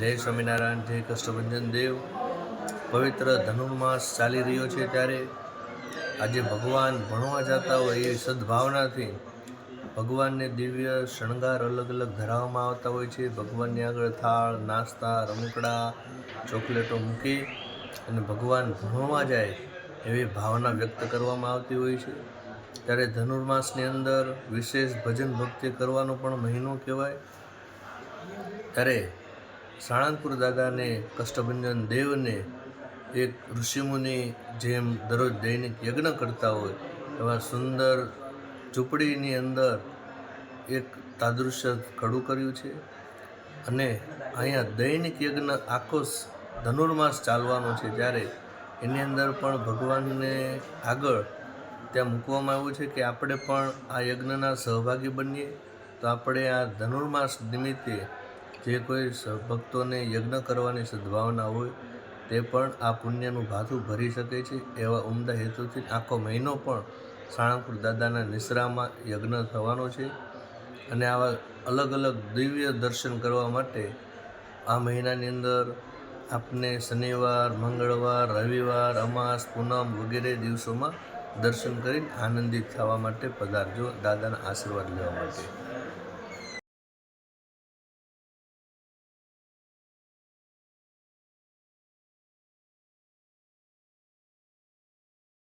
જય સ્વામિનારાયણ, જય કષ્ટભંજન દેવ। પવિત્ર ધનુર્માસ ચાલી રહ્યો છે ત્યારે આજે ભગવાન ભણવા જતા હોય એવી સદભાવનાથી ભગવાનને દિવ્ય શણગાર અલગ અલગ ધરાવવામાં આવતા હોય છે। ભગવાનની આગળ થાળ, નાસ્તા, રમકડા, ચોકલેટો મૂકી અને ભગવાન ભણવા જાય એવી ભાવના વ્યક્ત કરવામાં આવતી હોય છે। ત્યારે ધનુર્માસની અંદર વિશેષ ભજન ભક્તિ કરવાનો પણ મહિનો કહેવાય। ત્યારે સાળંગપુર દાદાને કષ્ટભંજન દેવને એક ઋષિમુનિ જેમ દરરોજ દૈનિક યજ્ઞ કરતા હોય એવા સુંદર ઝૂંપડીની અંદર એક તાદૃશ્ય ખડું કર્યું છે અને અહીંયા દૈનિક યજ્ઞ આખો ધનુર્માસ ચાલવાનો છે ત્યારે એની અંદર પણ ભગવાનને આગળ ત્યાં મૂકવામાં આવ્યું છે કે આપણે પણ આ યજ્ઞના સહભાગી બનીએ। તો આપણે આ ધનુર્માસ નિમિત્તે જે કોઈ ભક્તોને યજ્ઞ કરવાની સદભાવના હોય તે પણ આ પુણ્યનું ભાથું ભરી શકે છે। એવા ઉમદા હેતુથી આખો મહિનો પણ સાળંગપુર દાદાના નિશ્રામાં યજ્ઞ થવાનો છે અને આવા અલગ અલગ દિવ્ય દર્શન કરવા માટે આ મહિનાની અંદર આપને શનિવાર, મંગળવાર, રવિવાર, અમાસ, પૂનમ વગેરે દિવસોમાં દર્શન કરીને આનંદિત થવા માટે પધારજો દાદાના આશીર્વાદ લેવા માટે।